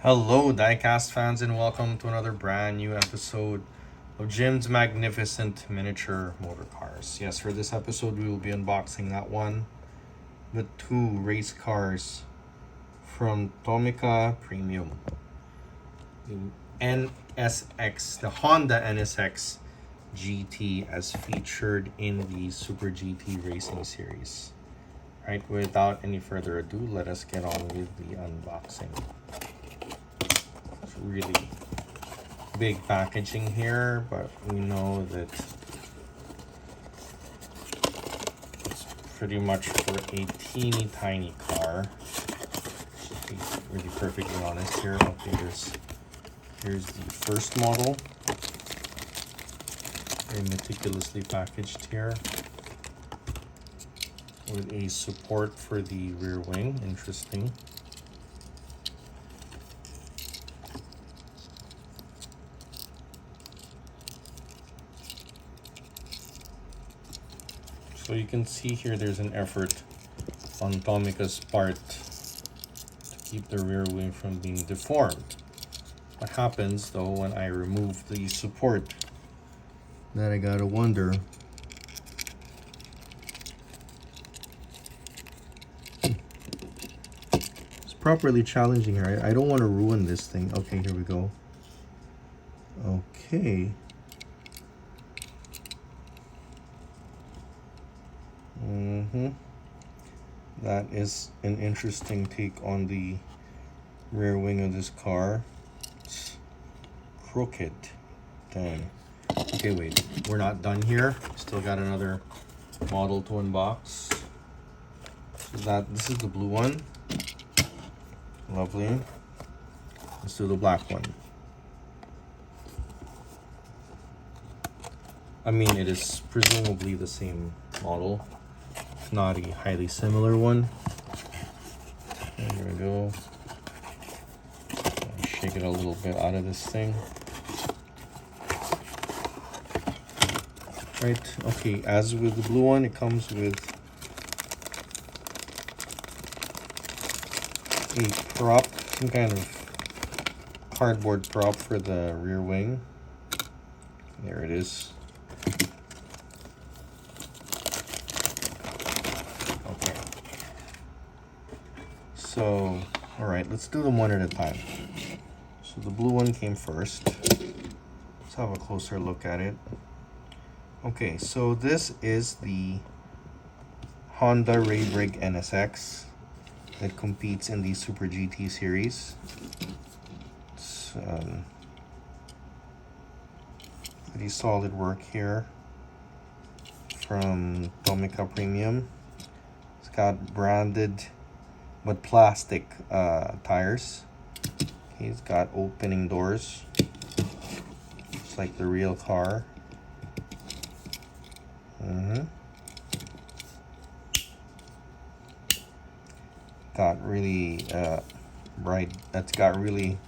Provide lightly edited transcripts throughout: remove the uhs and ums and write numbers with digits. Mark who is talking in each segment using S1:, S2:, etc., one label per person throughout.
S1: Hello, diecast fans, and welcome to another brand new episode of Jim's Magnificent Miniature Motor Cars. Yes, for this episode, we will be unboxing not one, but two race cars from Tomica Premium. The NSX, the Honda NSX GT, as featured in the Super GT Racing Series. Right, without any further ado, let us get on with the unboxing. Really big packaging here, but we know that it's pretty much for a teeny tiny car. To be really perfectly honest here. Okay, here's the first model, very meticulously packaged here with a support for the rear wing. Interesting. So you can see here there's an effort on Tomica's part to keep the rear wing from being deformed. What happens though when I remove the support? That I gotta wonder. It's properly challenging here. I don't want to ruin this thing. Okay, here we go. Okay. That is an interesting take on the rear wing of this car. It's crooked. Dang. Okay, wait. We're not done here. Still got another model to unbox. So this is the blue one. Lovely. Let's do the black one. I mean, it is presumably the same model, if not a highly similar one. And here we go. Shake it a little bit out of this thing. Right, okay, as with the blue one, it comes with a prop, some kind of cardboard prop for the rear wing. There it is. Okay. So, all right, let's do them one at a time. So the blue one came first. Let's have a closer look at it. Okay, so this is the Honda Raid Rig NSX that competes in the Super GT series. It's pretty solid work here from Tomica Premium. It's got branded but plastic tires. Okay, it's got opening doors, just like the real car. Got really bright. That's got really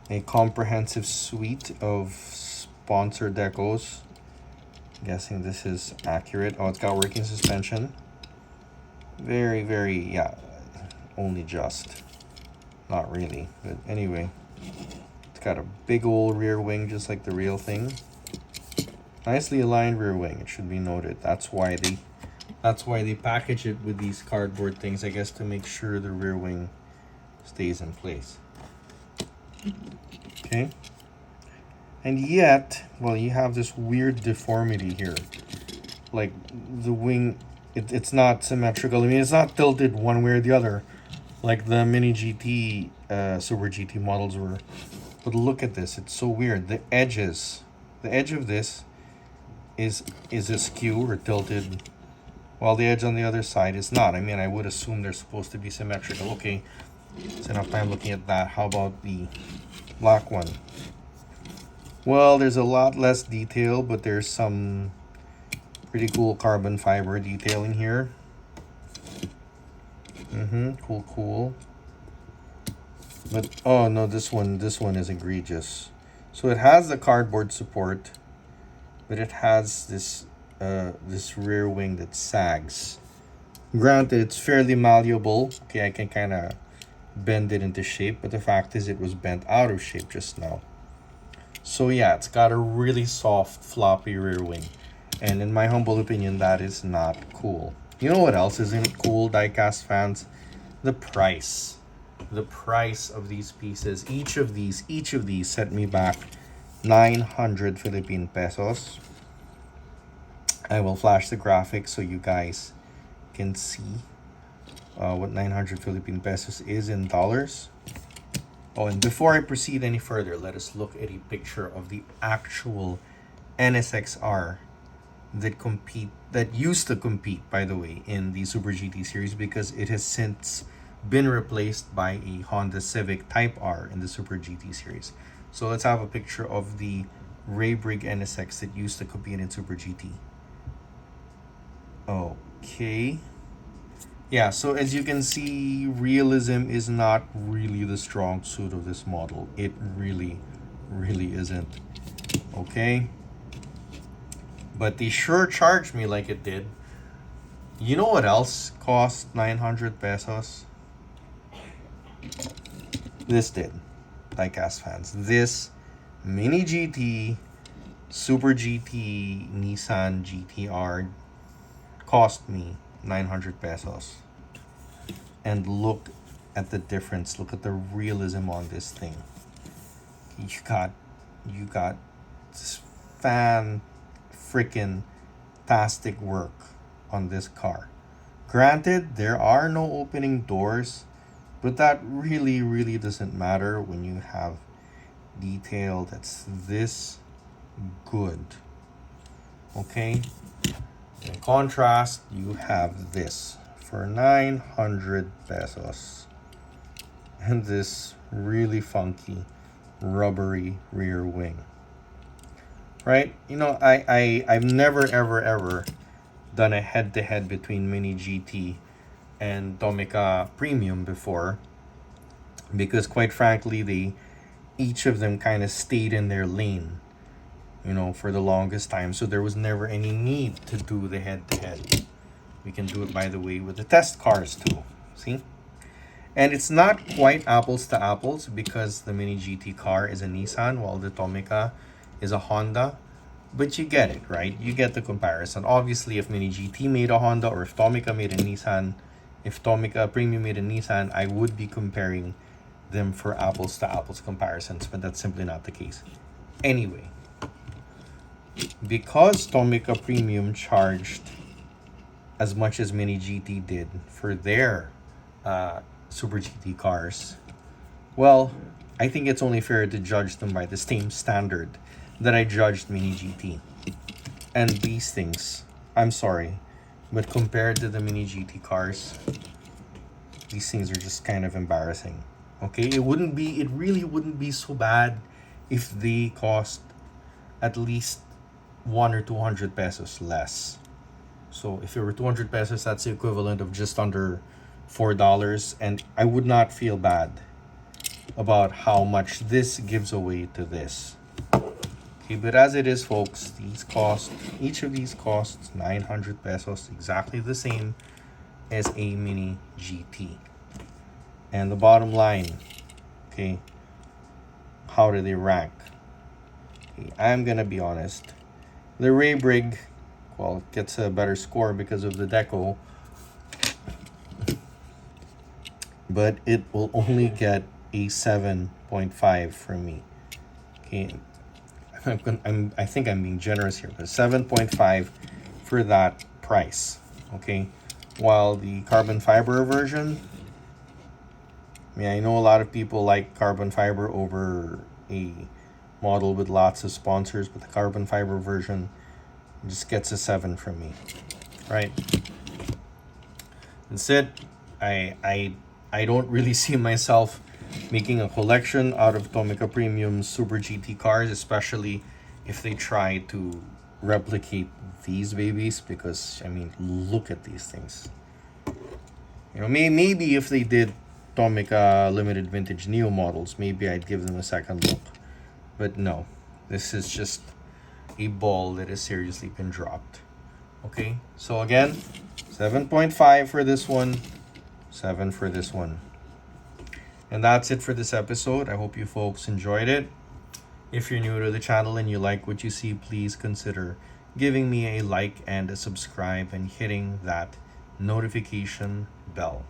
S1: a comprehensive suite of sponsor decos. I'm guessing this is accurate. Oh, it's got working suspension. Very, yeah, only just. Not really, but anyway. It's got a big old rear wing, just like the real thing. Nicely aligned rear wing, it should be noted. That's why they package it with these cardboard things, I guess, to make sure the rear wing stays in place. Okay. And yet, well, you have this weird deformity here. Like the wing, it's not symmetrical. I mean, it's not tilted one way or the other, like the mini GT, Super GT models were. But look at this, it's so weird. The edge of this is askew or tilted, while the edge on the other side is not. I mean, I would assume they're supposed to be symmetrical. Okay, it's enough time looking at that. How about the black one? Well, there's a lot less detail, but there's some pretty cool carbon fiber detailing here. Cool. But oh no, this one is egregious. So it has the cardboard support, but it has this this rear wing that sags. Granted, it's fairly malleable. Okay, I can kind of bend it into shape, but the fact is it was bent out of shape just now. So yeah, it's got a really soft, floppy rear wing. And in my humble opinion, that is not cool. You know what else isn't cool, diecast fans? The price. The price of these pieces. Each of these set me back 900 Philippine pesos. I will flash the graphics so you guys can see what 900 Philippine pesos is in dollars. Oh, and before I proceed any further, let us look at a picture of the actual NSX-R that used to compete, by the way, in the Super GT series, because it has since been replaced by a Honda Civic Type R in the Super GT series. So let's have a picture of the Ray Brig NSX that used to compete in Super GT. Okay. Yeah, so as you can see, realism is not really the strong suit of this model. It really isn't. Okay. But they sure charged me like it did. You know what else cost 900 pesos? This did, diecast fans. This Mini GT, Super GT, Nissan GTR cost me 900 pesos. And look at the difference. Look at the realism on this thing. You got this freaking tastic work on this car. Granted, there are no opening doors, but that really doesn't matter when you have detail that's this good. Okay? In contrast, you have this for 900 pesos. And this really funky rubbery rear wing. Right? You know, I've never ever done a head-to-head between Mini GT and Tomica Premium before, because quite frankly, each of them kind of stayed in their lane, you know, for the longest time. So there was never any need to do the head-to-head. We can do it, by the way, with the test cars too. See? And it's not quite apples to apples because the Mini GT car is a Nissan while the Tomica is a Honda. But you get it, right? You get the comparison. Obviously, if Mini GT made a Honda or if Tomica made a Nissan, if Tomica Premium made a Nissan, I would be comparing them for apples to apples comparisons, but that's simply not the case. Anyway, because Tomica Premium charged as much as Mini GT did for their Super GT cars, well, I think it's only fair to judge them by the same standard that I judged Mini GT. And these things, I'm sorry, but compared to the Mini GT cars, these things are just kind of embarrassing. Okay, it really wouldn't be so bad if they cost at least 100 or 200 pesos less. So if it were 200 pesos, that's the equivalent of just under $4, and I would not feel bad about how much this gives away to this. Okay, but as it is, folks, each of these costs 900 pesos, exactly the same as a Mini GT. And the bottom line, okay, how do they rank? Okay, I'm gonna be honest. The Ray Brig, well, it gets a better score because of the deco, but it will only get a 7.5 from me. Okay, I think I'm being generous here, but 7.5 for that price. Okay, while the carbon fiber version, I know a lot of people like carbon fiber over a model with lots of sponsors, but the carbon fiber version just gets a 7 from me. Right? That's it. I don't really see myself making a collection out of Tomica Premium Super GT cars, especially if they try to replicate these babies, because I mean, look at these things. You know, maybe if they did Tomica limited vintage Neo models, maybe I'd give them a second look. But no, this is just a ball that has seriously been dropped. Okay, so again, 7.5 for this one, 7 for this one. And that's it for this episode. I hope you folks enjoyed it. If you're new to the channel and you like what you see, please consider giving me a like and a subscribe and hitting that notification bell.